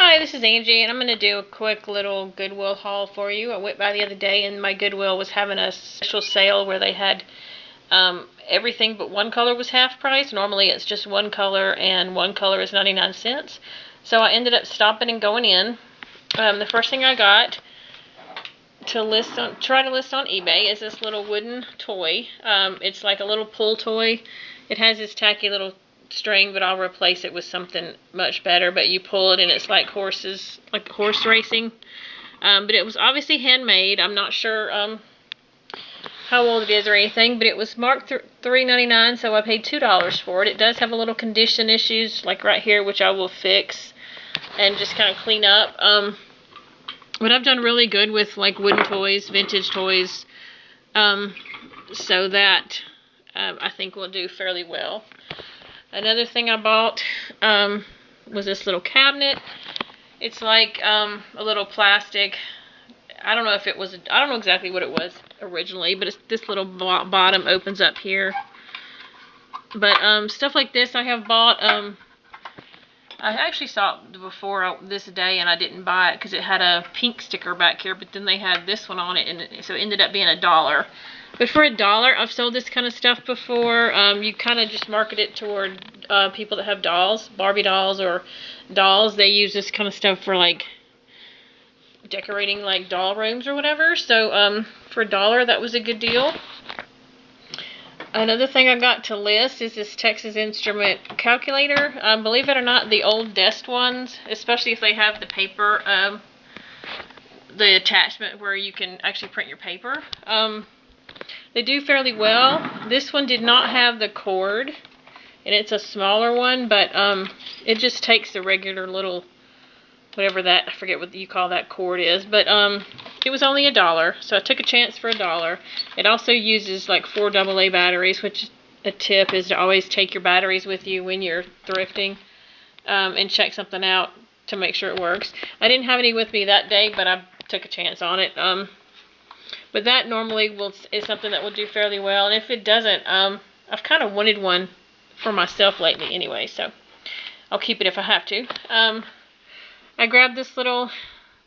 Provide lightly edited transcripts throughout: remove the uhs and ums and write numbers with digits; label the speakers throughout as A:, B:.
A: Hi, this is Angie, and I'm going to do a quick little Goodwill haul for you. I went by the other day, and my Goodwill was having a special sale where they had everything but one color was half price. Normally it's just one color, and one color is 99 cents. So I ended up stopping and going in. The first thing I got to try to list on eBay is this little wooden toy. It's like a little pull toy. It has this tacky little string, but I'll replace it with something much better. But you pull it and it's like horses, like horse racing. But it was obviously handmade. I'm not sure how old it is or anything, but it was marked $3.99, so I paid $2 for it. It does have a little condition issues, like right here, which I will fix and just kind of clean up. But I've done really good with like wooden toys, vintage toys, so that I think will do fairly well. Another thing I bought was this little cabinet. It's like a little plastic. I don't know if it was, I don't know exactly what it was originally, but it's this little bottom opens up here. But stuff like this I have bought. I actually saw it before this day and I didn't buy it because it had a pink sticker back here, but then they had this one on it, and so it ended up being $1. But for $1, I've sold this kind of stuff before. You kind of just market it toward people that have dolls, Barbie dolls or dolls. They use this kind of stuff for like decorating like doll rooms or whatever. So for $1, that was a good deal. Another thing I got to list is this Texas Instrument calculator. Believe it or not, the old desk ones, especially if they have the paper, the attachment where you can actually print your paper, they do fairly well. This one did not have the cord, and it's a smaller one, but it just takes the regular little, whatever that, I forget what you call that cord is, but it was only $1, so I took a chance for $1. It also uses like 4 AA batteries, which a tip is to always take your batteries with you when you're thrifting, and check something out to make sure it works. I didn't have any with me that day, but I took a chance on it. But that normally is something that will do fairly well, and if it doesn't, I've kind of wanted one for myself lately anyway, so I'll keep it if I have to. I grabbed this little,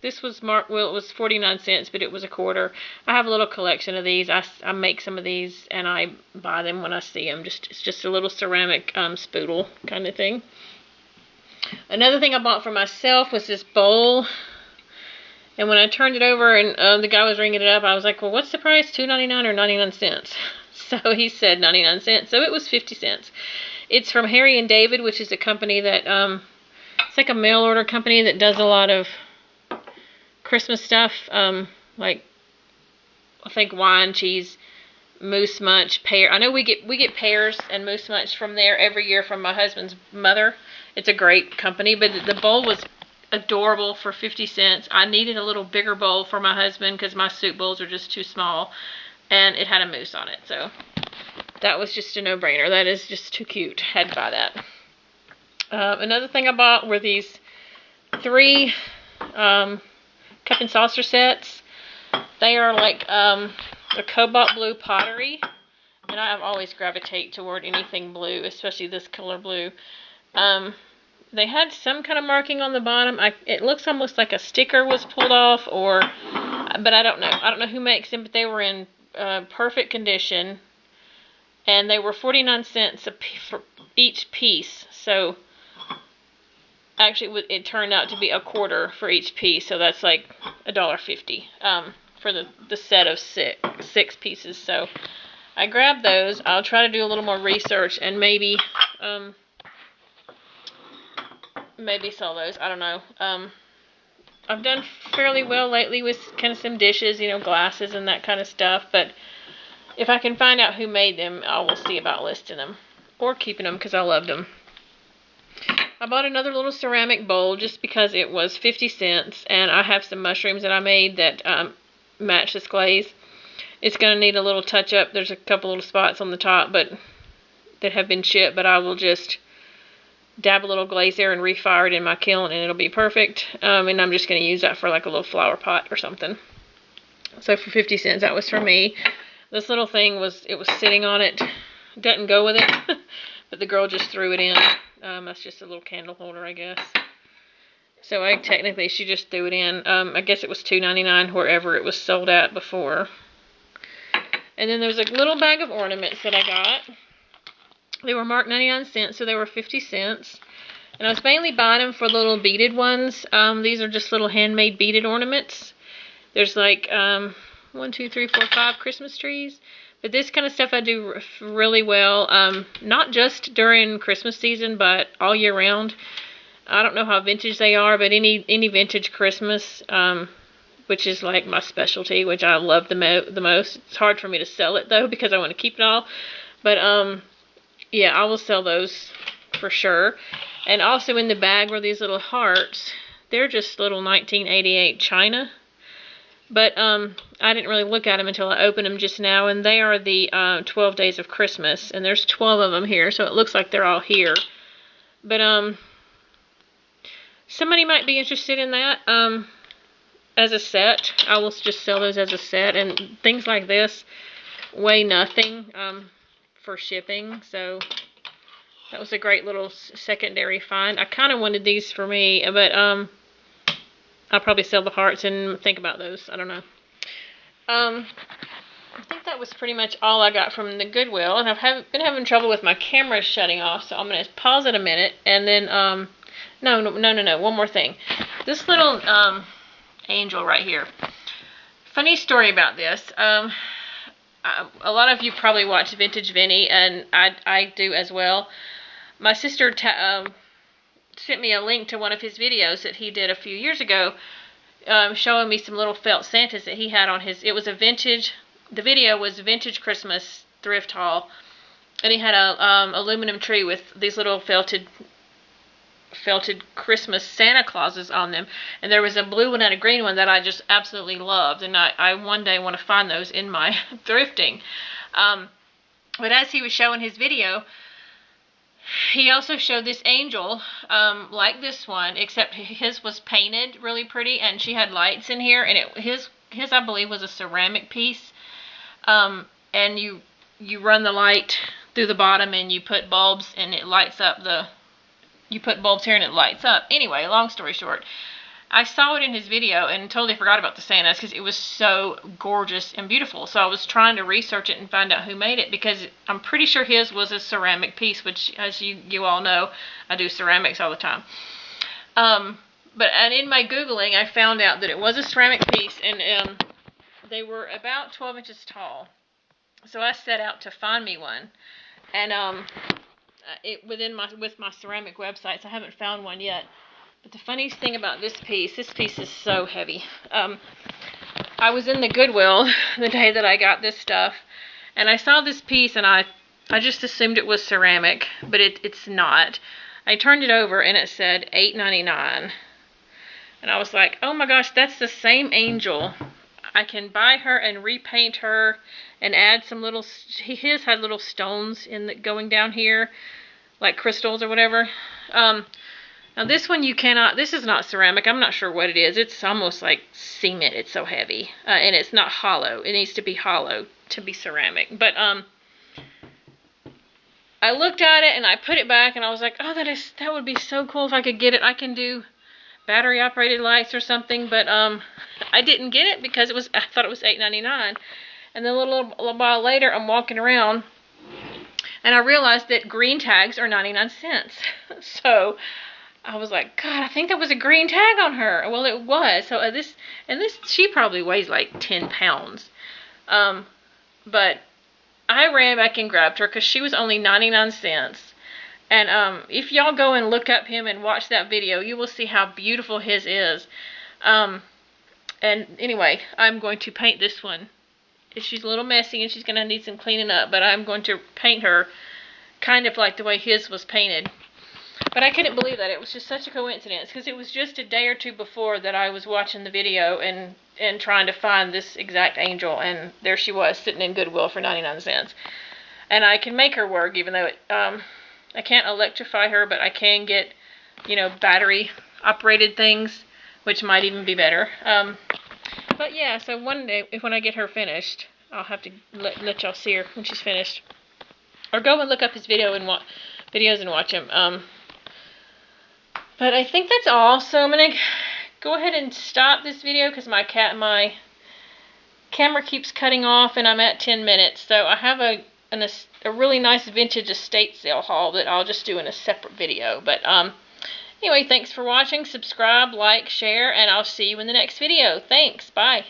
A: this was marked, well, it was 49 cents, but it was $1. I have a little collection of these. I make some of these, and I buy them when I see them. It's just a little ceramic spoodle kind of thing. Another thing I bought for myself was this bowl. And when I turned it over and the guy was ringing it up, I was like, well, what's the price, $2.99 or 99 cents? So he said 99 cents, so it was 50 cents. It's from Harry & David, which is a company that, it's like a mail order company that does a lot of Christmas stuff, like, I think wine, cheese, moose munch, pear. I know we get pears and moose munch from there every year from my husband's mother. It's a great company, but the bowl was adorable for 50 cents. I needed a little bigger bowl for my husband because my soup bowls are just too small, and it had a moose on it, so that was just a no-brainer. That is just too cute. Had to buy that. Another thing I bought were these 3 cup and saucer sets. They are like a cobalt blue pottery, and I have always gravitate toward anything blue, especially this color blue. They had some kind of marking on the bottom. It looks almost like a sticker was pulled off, but I don't know. I don't know who makes them, but they were in perfect condition, and they were 49 cents for each piece. So actually, it turned out to be $1 for each piece, so that's like $1.50 for the set of six pieces. So I grabbed those. I'll try to do a little more research and maybe sell those. I don't know. I've done fairly well lately with kind of some dishes, you know, glasses and that kind of stuff, but if I can find out who made them, I will see about listing them or keeping them because I loved them. I bought another little ceramic bowl just because it was 50 cents, and I have some mushrooms that I made that match this glaze. It's going to need a little touch up. There's a couple little spots on the top that have been chipped, but I will just dab a little glaze there and refire it in my kiln, and it'll be perfect. And I'm just going to use that for like a little flower pot or something. So for 50 cents, that was for me. This little thing it was sitting on it. Doesn't go with it, but the girl just threw it in. That's just a little candle holder, I guess. So she just threw it in. I guess it was $2.99 wherever it was sold at before. And then there's a little bag of ornaments that I got. They were marked 99 cents, so they were 50 cents. And I was mainly buying them for little beaded ones. These are just little handmade beaded ornaments. There's like 1, 2, 3, 4, 5 Christmas trees. But this kind of stuff I do really well. Not just during Christmas season, but all year round. I don't know how vintage they are, but any vintage Christmas, which is like my specialty, which I love the most. It's hard for me to sell it though because I want to keep it all. But yeah, I will sell those for sure. And also in the bag were these little hearts. They're just little 1988 china. But I didn't really look at them until I opened them just now. And they are the 12 Days of Christmas. And there's 12 of them here, so it looks like they're all here. But somebody might be interested in that as a set. I will just sell those as a set. And things like this weigh nothing for shipping. So that was a great little secondary find. I kind of wanted these for me, but I'll probably sell the hearts and think about those. I don't know. I think that was pretty much all I got from the Goodwill. And I've been having trouble with my camera shutting off, so I'm going to pause it a minute. And then, no, one more thing. This little angel right here. Funny story about this. A lot of you probably watch Vintage Vinny, and I do as well. My sister sent me a link to one of his videos that he did a few years ago, showing me some little felt Santas that he had on his. It was a vintage. The video was vintage Christmas thrift haul, and he had a aluminum tree with these little felted Christmas Santa Clauses on them, and there was a blue one and a green one that I just absolutely loved, and I one day want to find those in my thrifting. But as he was showing his video, he also showed this angel like this one, except his was painted really pretty, and she had lights in here, and his I believe was a ceramic piece, and you run the light through the bottom, and you put bulbs, and it lights up you put bulbs here and it lights up. Anyway, long story short, I saw it in his video and totally forgot about the Santas because it was so gorgeous and beautiful. So I was trying to research it and find out who made it, because I'm pretty sure his was a ceramic piece, which, as you all know, I do ceramics all the time. And in my Googling, I found out that it was a ceramic piece, and they were about 12 inches tall. So I set out to find me one, and with my ceramic websites, I haven't found one yet. But the funniest thing about this piece is so heavy. I was in the Goodwill the day that I got this stuff, and I saw this piece, and I just assumed it was ceramic, but it's not. I turned it over, and it said $8.99, and I was like, oh my gosh, that's the same angel. I can buy her and repaint her and add some little. His had little stones going down here, like crystals or whatever. Now this one you cannot. This is not ceramic. I'm not sure what it is. It's almost like cement. It's so heavy, and it's not hollow. It needs to be hollow to be ceramic. But I looked at it and I put it back, and I was like, oh, that would be so cool if I could get it. I can do battery operated lights or something, but I didn't get it because I thought it was $8.99. And then a little while later, I'm walking around, and I realized that green tags are 99 cents. So I was like, God, I think that was a green tag on her. Well, it was. So this she probably weighs like 10 pounds. But I ran back and grabbed her because she was only 99 cents. And if y'all go and look up him and watch that video, you will see how beautiful his is. And anyway, I'm going to paint this one. She's a little messy and she's going to need some cleaning up, but I'm going to paint her kind of like the way his was painted. But I couldn't believe that. It was just such a coincidence, because it was just a day or two before that I was watching the video and trying to find this exact angel, and there she was sitting in Goodwill for 99 cents. And I can make her work, even though I can't electrify her, but I can get, battery operated things, which might even be better. But yeah, so one day, when I get her finished, I'll have to let y'all see her when she's finished. Or go and look up his videos and watch him. But I think that's all. So I'm going to go ahead and stop this video because my camera keeps cutting off and I'm at 10 minutes. So I have a really nice vintage estate sale haul that I'll just do in a separate video. But anyway, thanks for watching. Subscribe, like, share, and I'll see you in the next video. Thanks. Bye.